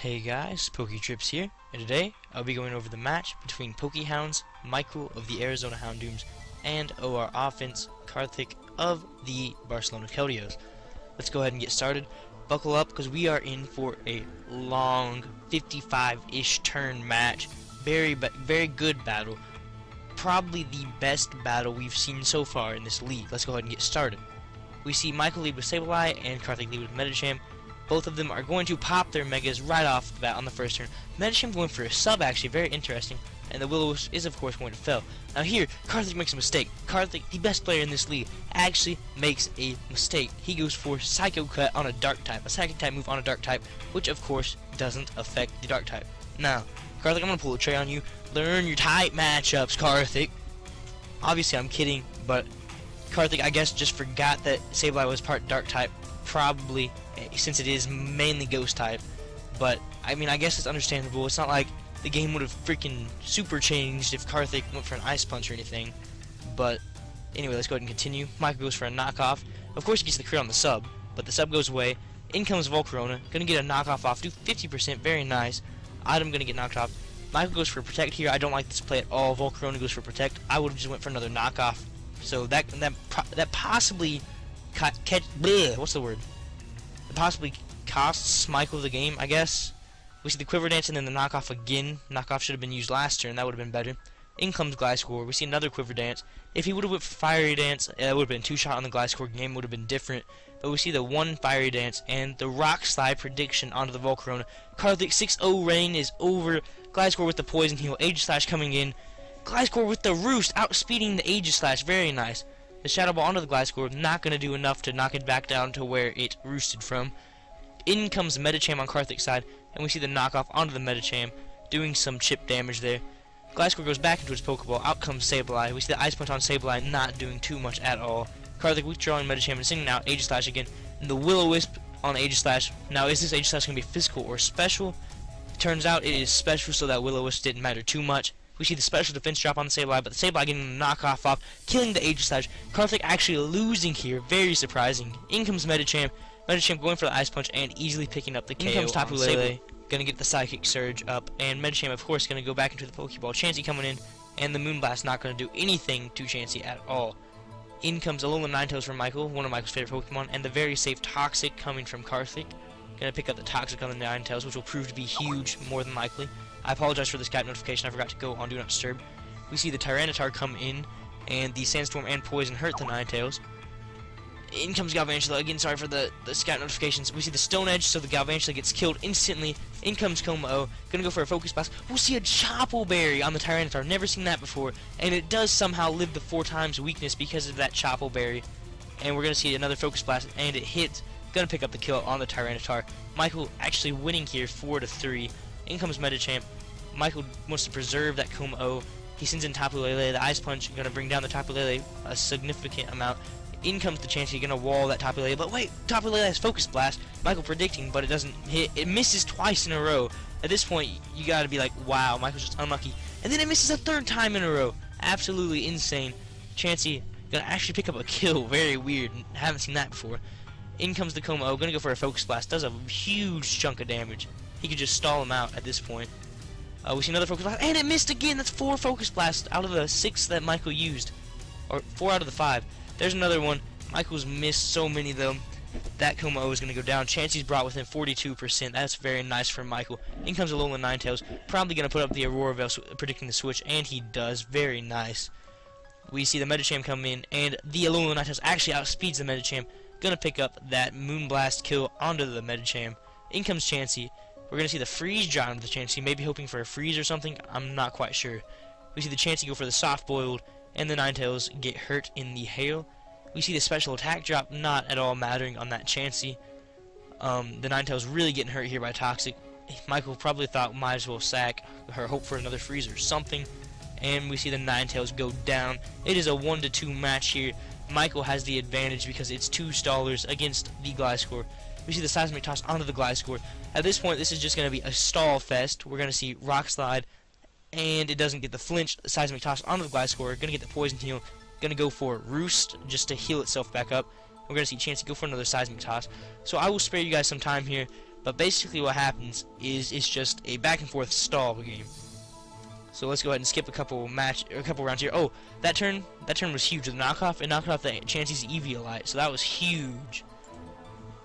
Hey guys, PokeTrips here, and today I'll be going over the match between Hounds, Michael of the Arizona Houndooms, and OR Offense, Karthik of the Barcelona Keldeos. Let's go ahead and get started. Buckle up, because we are in for a long 55-ish turn match. Very good battle. Probably the best battle we've seen so far in this league. Let's go ahead and get started. We see Michael lead with Sableye and Karthik lead with Medicham. Both of them are going to pop their Megas right off the bat on the first turn. Medicham going for a sub, actually, very interesting. And the Will-O-Wisp is, of course, going to fail. Now here, Karthik makes a mistake. Karthik, the best player in this league, actually makes a mistake. He goes for Psycho Cut on a Dark type, a Psychic type move on a Dark type, which, of course, doesn't affect the Dark type. Now, Karthik, I'm going to pull a tray on you. Learn your type matchups, Karthik. Obviously, I'm kidding, but Karthik, I guess, just forgot that Sableye was part Dark type, probably, since it is mainly Ghost type. But I mean, I guess it's understandable. It's not like the game would have freaking super changed if Karthik went for an Ice Punch or anything. But anyway, let's go ahead and continue. Michael goes for a knockoff. Of course, he gets the crit on the sub, but the sub goes away. In comes Volcarona, gonna get a knockoff off, do 50%, very nice. Item gonna get knocked off. Michael goes for Protect here. I don't like this play at all. Volcarona goes for Protect. I would have just went for another knockoff. So that possibly what's the word? It possibly costs Michael the game, I guess. We see the Quiver Dance and then the knockoff again. Knockoff should have been used last turn. That would have been better. In comes Gliscor. We see another Quiver Dance. If he would have went for Fiery Dance, it would have been 2-shot on the Gliscor. Game would have been different. But we see the one Fiery Dance and the Rock Slide prediction onto the Volcarona. Karthik 6-0 reign is over. Gliscor with the Poison Heal. Aegislash coming in. Gliscor with the Roost, outspeeding the Aegislash. Very nice. The Shadow Ball onto the Gliscor, not going to do enough to knock it back down to where it roosted from. In comes Medicham on Karthik's side, and we see the knockoff onto the Medicham, doing some chip damage there. Gliscor goes back into his Pokeball, out comes Sableye. We see the Ice Punch on Sableye, not doing too much at all. Karthik withdrawing Medicham and sending out Aegislash again. And the Will-O-Wisp on Aegislash. Now, is this Aegislash going to be physical or special? Turns out it is special, so that Will-O-Wisp didn't matter too much. We see the special defense drop on the Sableye, but the Sableye getting the knockoff off, killing the Aegislash. Karthik actually losing here, very surprising. In comes Medicham. Medicham going for the Ice Punch and easily picking up the KO. In comes Tapu Lele, gonna get the Psychic Surge up, and Medicham, of course, gonna go back into the Pokeball. Chansey coming in, and the Moonblast not gonna do anything to Chansey at all. In comes Alolan Ninetales from Michael, one of Michael's favorite Pokemon, and the very safe Toxic coming from Karthik. Gonna pick up the Toxic on the Ninetales, which will prove to be huge, more than likely. I apologize for the Skype notification. I forgot to go on Do Not Disturb. We see the Tyranitar come in, and the Sandstorm and Poison hurt the Ninetales. In comes Galvantula. Again, sorry for the Skype notifications. We see the Stone Edge, so the Galvantula gets killed instantly. In comes Kommo-o. Gonna go for a Focus Blast. We'll see a Chople Berry on the Tyranitar. Never seen that before. And it does somehow live the 4 times weakness because of that Chople Berry. And we're gonna see another Focus Blast, and it hits. Gonna pick up the kill on the Tyranitar. Michael actually winning here 4-3. In comes Medicham. Michael wants to preserve that Kommo-o. He sends in Tapu Lele. The Ice Punch gonna bring down the Tapu Lele a significant amount. In comes the Chansey, gonna wall that Tapu Lele. But wait, Tapu Lele has Focus Blast. Michael predicting, but it doesn't hit. It misses twice in a row. At this point, you gotta be like, wow, Michael's just unlucky. And then it misses a 3rd time in a row. Absolutely insane. Chansey gonna actually pick up a kill. Very weird. Haven't seen that before. In comes the Kommo-o, gonna go for a Focus Blast. Does a huge chunk of damage. He could just stall him out at this point. We see another Focus Blast, and it missed again. That's 4 Focus Blasts out of the 6 that Michael used. Or 4 out of the 5. There's another one. Michael's missed so many of them. That Kommo-o is going to go down. Chansey's brought within 42%. That's very nice from Michael. In comes Alolan Ninetales. Probably going to put up the Aurora Veil, predicting the switch, and he does. Very nice. We see the Medicham come in, and the Alolan Ninetales actually outspeeds the Medicham. Going to pick up that Moonblast kill onto the Medicham. In comes Chansey. We're going to see the Freeze Dry onto the Chansey, maybe hoping for a freeze or something. I'm not quite sure. We see the Chansey go for the Soft Boiled, and the Ninetales get hurt in the hail. We see the special attack drop, not at all mattering on that Chansey. The Ninetales really getting hurt here by Toxic. Michael probably thought might as well sack or hope for another freeze or something. And we see the Ninetales go down. It is a 1-2 match here. Michael has the advantage because it's 2 stallers against the Gliscor. We see the Seismic Toss onto the Gliscor. At this point, this is just going to be a stall fest. We're going to see Rock Slide, and it doesn't get the flinch. The Seismic Toss onto the Gliscor. Going to get the Poison Heal. Going to go for Roost just to heal itself back up. We're going to see Chansey go for another Seismic Toss. So I will spare you guys some time here. But basically what happens is it's just a back and forth stall game. So let's go ahead and skip a couple rounds here. Oh, that turn was huge. The knockoff, it knocked off the Chansey's Eviolite, so that was huge.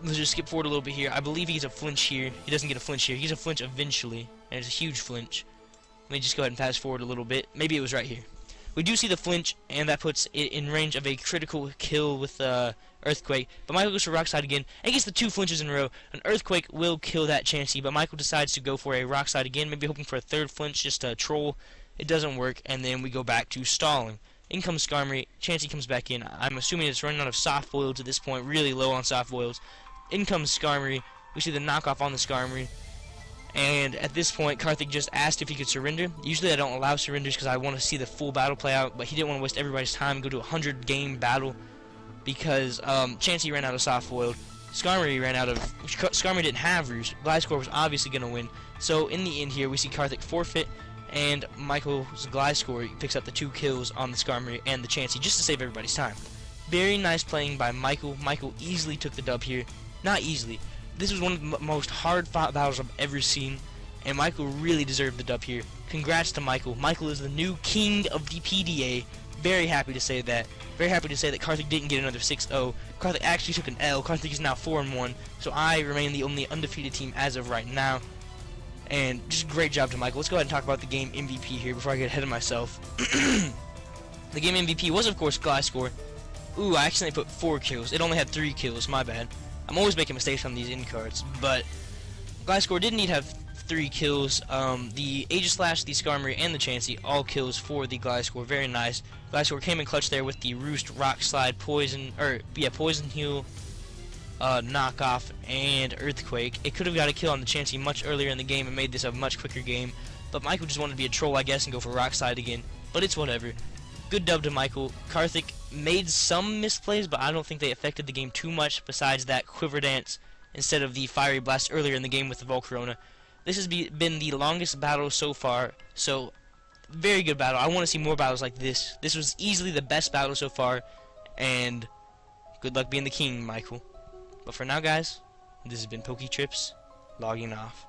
Let's just skip forward a little bit here. I believe he gets a flinch here. He doesn't get a flinch here. He gets a flinch eventually, and it's a huge flinch. Let me just go ahead and fast forward a little bit. Maybe it was right here. We do see the flinch, and that puts it in range of a critical kill with Earthquake. But Michael goes for Rock Slide again, and gets the 2 flinches in a row. An Earthquake will kill that Chansey, but Michael decides to go for a Rock Slide again, maybe hoping for a 3rd flinch just to troll. It doesn't work, and then we go back to stalling. In comes Skarmory. Chansey comes back in. I'm assuming it's running out of soft boils at this point, really low on soft boils. In comes Skarmory. We see the knockoff on the Skarmory. And at this point, Karthik just asked if he could surrender. Usually I don't allow surrenders because I want to see the full battle play out, but he didn't want to waste everybody's time and go to a 100-game battle because Chansey ran out of soft boiled. Skarmory didn't have Roost. Gliscor was obviously going to win. So in the end here, we see Karthik forfeit, and Michael's Gliscor picks up the 2 kills on the Skarmory and the Chansey just to save everybody's time. Very nice playing by Michael. Michael easily took the dub here. Not easily. This was one of the most hard-fought battles I've ever seen, and Michael really deserved the dub here. Congrats to Michael. Michael is the new king of the PDA. Very happy to say that. Very happy to say that Karthik didn't get another 6-0. Karthik actually took an L. Karthik is now 4-1, so I remain the only undefeated team as of right now. And just great job to Michael. Let's go ahead and talk about the game MVP here before I get ahead of myself. The game MVP was, of course, Gliscor. Ooh, I accidentally put 4 kills. It only had 3 kills. My bad. I'm always making mistakes on these end cards, but Gliscor did need to have 3 kills. The Aegislash, the Skarmory, and the Chansey, all kills for the Gliscor. Very nice. Gliscor came in clutch there with the Roost, Rock Slide, Poison Heal, knockoff, and Earthquake. It could have got a kill on the Chansey much earlier in the game and made this a much quicker game, but Michael just wanted to be a troll, I guess, and go for Rock Slide again. But it's whatever. Good dub to Michael. Karthik made some misplays, but I don't think they affected the game too much besides that Quiver Dance instead of the Fiery Blast earlier in the game with the Volcarona. This has been the longest battle so far, so very good battle. I want to see more battles like this. This was easily the best battle so far, and good luck being the king, Michael. But for now, guys, this has been PokeTrips, logging off.